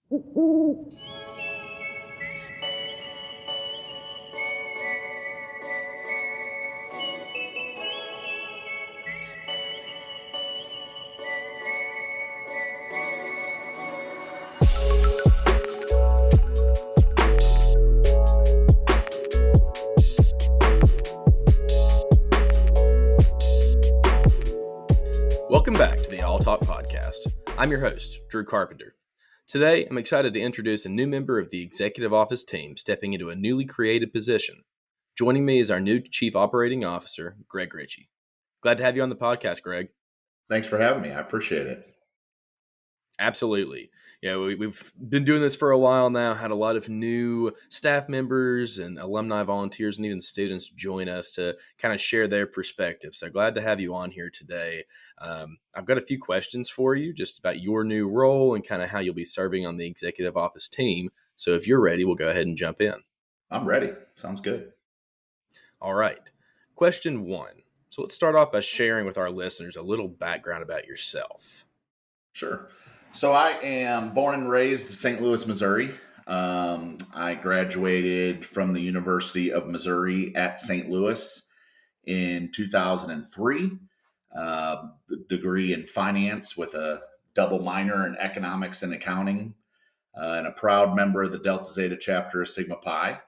Welcome back to the All Talk Podcast. I'm your host, Drew Carpenter. Today, I'm excited to introduce a new member of the Executive Office team stepping into a newly created position. Joining me is our new Chief Operating Officer, Greg Ritchie. Glad to have you on the podcast, Greg. Thanks for having me. I appreciate it. Absolutely. We've been doing this for a while now, had a lot of new staff members and alumni volunteers and even students join us to kind of share their perspective. So glad to have you on here today. I've got a few questions for you just about your new role and kind of how you'll be serving on the Executive Office team. So if you're ready, we'll go ahead and jump in. I'm ready. Sounds good. All right. Question 1. So let's start off by sharing with our listeners a little background about yourself. Sure. So I am born and raised in St. Louis, Missouri. I graduated from the University of Missouri at St. Louis in 2003, degree in finance with a double minor in economics and accounting, and a proud member of the Delta Zeta chapter of Sigma Pi.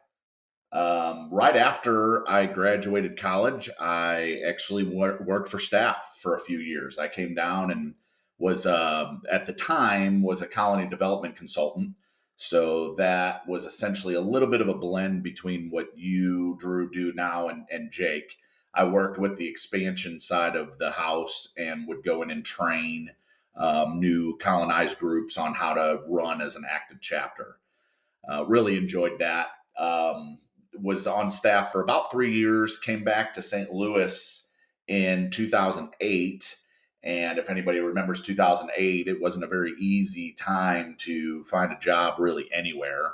Right after I graduated college, I actually worked for staff for a few years. I came down and was at the time was a colony development consultant. So that was essentially a little bit of a blend between what you, Drew, do now and Jake. I worked with the expansion side of the house and would go in and train new colonized groups on how to run as an active chapter. Really enjoyed that. Was on staff for about 3 years, came back to St. Louis in 2008. And if anybody remembers 2008, it wasn't a very easy time to find a job really anywhere.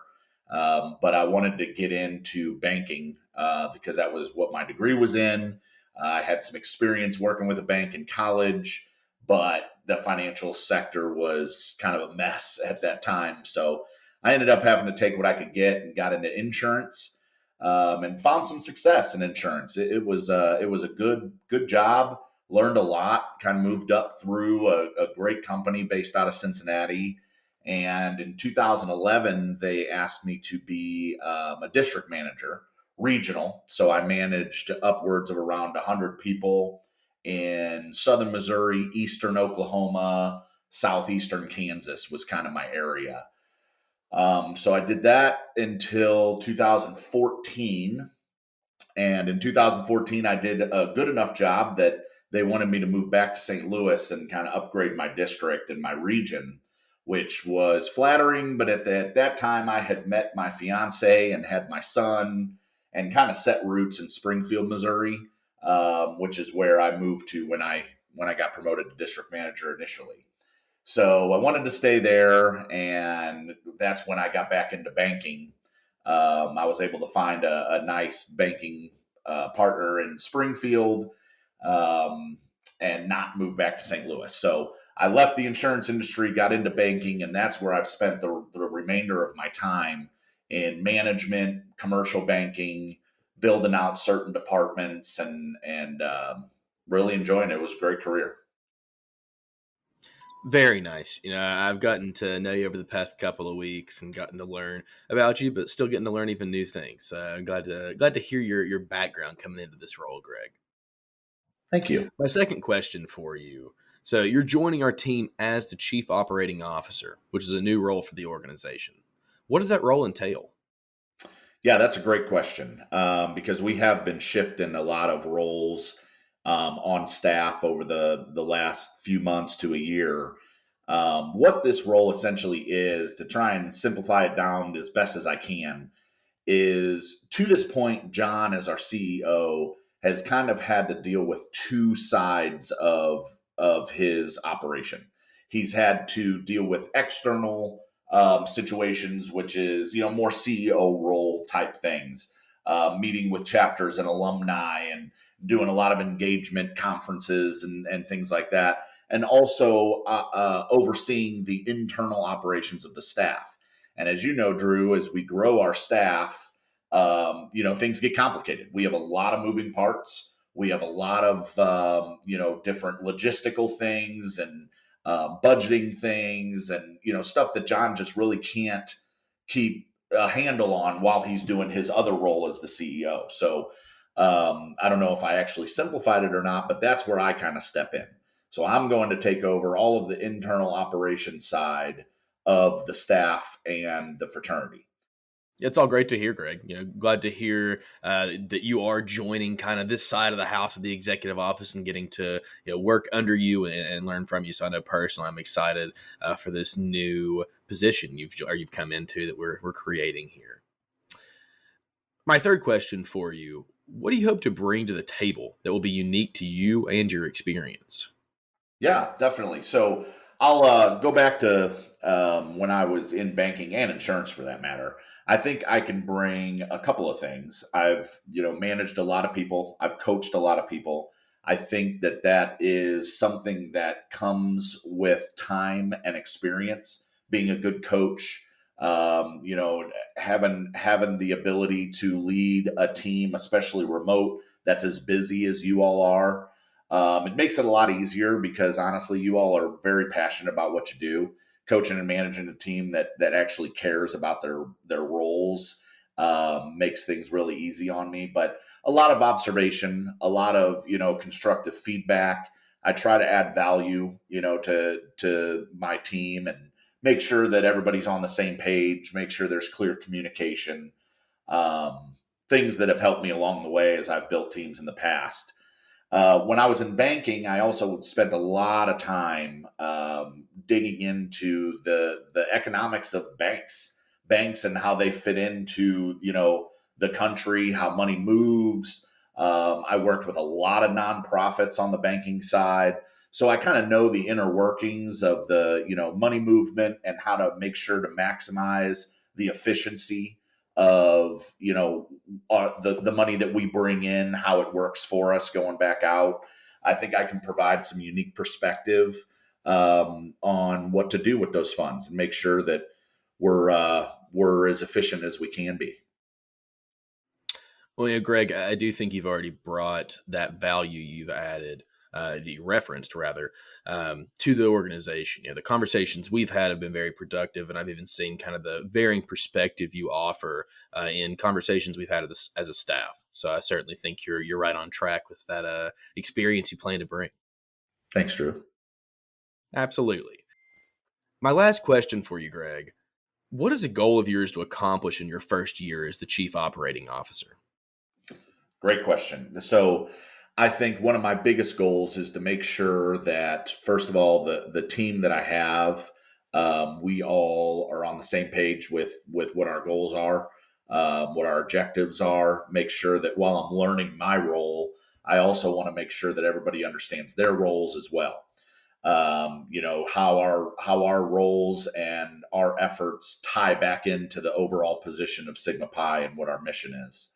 But I wanted to get into banking because that was what my degree was in. I had some experience working with a bank in college, but the financial sector was kind of a mess at that time. So I ended up having to take what I could get and got into insurance and found some success in insurance. It was a good job. Learned a lot, kind of moved up through a great company based out of Cincinnati. And in 2011, they asked me to be a district manager, regional. So I managed upwards of around 100 people in southern Missouri, eastern Oklahoma, southeastern Kansas was kind of my area. So I did that until 2014. And in 2014, I did a good enough job that they wanted me to move back to St. Louis and kind of upgrade my district and my region, which was flattering. But at that time, I had met my fiance and had my son and kind of set roots in Springfield, Missouri, which is where I moved to when I got promoted to district manager initially. So I wanted to stay there, and that's when I got back into banking. I was able to find a nice banking partner in Springfield and not move back to St. Louis. So I left the insurance industry, got into banking, and that's where I've spent the remainder of my time in management, commercial banking, building out certain departments, and really enjoying it. It was a great career. Very nice. I've gotten to know you over the past couple of weeks and gotten to learn about you, but still getting to learn even new things. I'm glad to hear your background coming into this role, Greg. Thank you. My second question for you. So you're joining our team as the Chief Operating Officer, which is a new role for the organization. What does that role entail? Yeah, that's a great question because we have been shifting a lot of roles on staff over the last few months to a year. What this role essentially is, to try and simplify it down as best as I can, is to this point, John, as our CEO, has kind of had to deal with two sides of his operation. He's had to deal with external situations, which is more CEO role type things, meeting with chapters and alumni and doing a lot of engagement conferences and things like that. and also overseeing the internal operations of the staff. And as you know, Drew, as we grow our staff, things get complicated. We have a lot of moving parts. We have a lot of, different logistical things and budgeting things and, stuff that John just really can't keep a handle on while he's doing his other role as the CEO. So I don't know if I actually simplified it or not, but that's where I kind of step in. So I'm going to take over all of the internal operations side of the staff and the fraternity. It's all great to hear, Greg. Glad to hear that you are joining kind of this side of the house of the executive office and getting to work under you and learn from you. So I know personally, I'm excited for this new position you've come into that we're creating here. My third question for you: what do you hope to bring to the table that will be unique to you and your experience? Yeah, definitely. So I'll go back to when I was in banking and insurance, for that matter. I think I can bring a couple of things. I've managed a lot of people. I've coached a lot of people. I think that is something that comes with time and experience. Being a good coach, having the ability to lead a team, especially remote, that's as busy as you all are. It makes it a lot easier because honestly, you all are very passionate about what you do. Coaching and managing a team that actually cares about their roles makes things really easy on me. But a lot of observation, a lot of constructive feedback. I try to add value, to my team and make sure that everybody's on the same page. Make sure there's clear communication. Things that have helped me along the way as I've built teams in the past. When I was in banking, I also spent a lot of time digging into the economics of banks and how they fit into the country, how money moves. I worked with a lot of nonprofits on the banking side, so I kind of know the inner workings of the money movement and how to make sure to maximize the efficiency of the money that we bring in, how it works for us going back out. I think I can provide some unique perspective on what to do with those funds and make sure that we're as efficient as we can be. Well, Greg, I do think you've already brought that value you've added, that you referenced rather, to the organization. The conversations we've had have been very productive, and I've even seen kind of the varying perspective you offer in conversations we've had as a staff. So I certainly think you're right on track with that experience you plan to bring. Thanks, Drew. Absolutely. My last question for you, Greg: what is a goal of yours to accomplish in your first year as the Chief Operating Officer? Great question. So I think one of my biggest goals is to make sure that, first of all, the team that I have, we all are on the same page with what our goals are, what our objectives are. Make sure that while I'm learning my role, I also want to make sure that everybody understands their roles as well. How our roles and our efforts tie back into the overall position of Sigma Pi and what our mission is.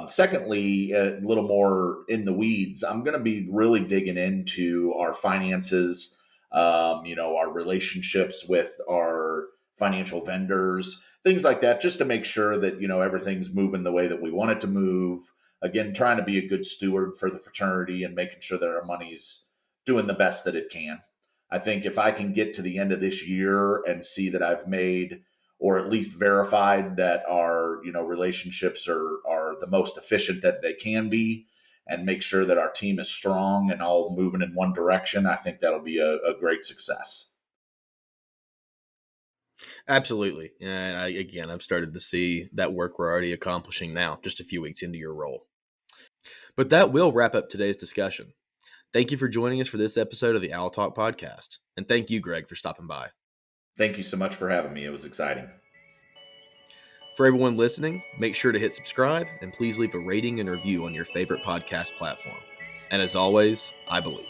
Secondly, a little more in the weeds, I'm going to be really digging into our finances, our relationships with our financial vendors, things like that, just to make sure that, everything's moving the way that we want it to move. Again, trying to be a good steward for the fraternity and making sure that our money's doing the best that it can. I think if I can get to the end of this year and see that I've made, or at least verified that our relationships are the most efficient that they can be, and make sure that our team is strong and all moving in one direction, I think that'll be a great success. Absolutely. And I've started to see that work we're already accomplishing now, just a few weeks into your role. But that will wrap up today's discussion. Thank you for joining us for this episode of the Owl Talk podcast. And thank you, Greg, for stopping by. Thank you so much for having me. It was exciting. For everyone listening, make sure to hit subscribe and please leave a rating and review on your favorite podcast platform. And as always, I believe.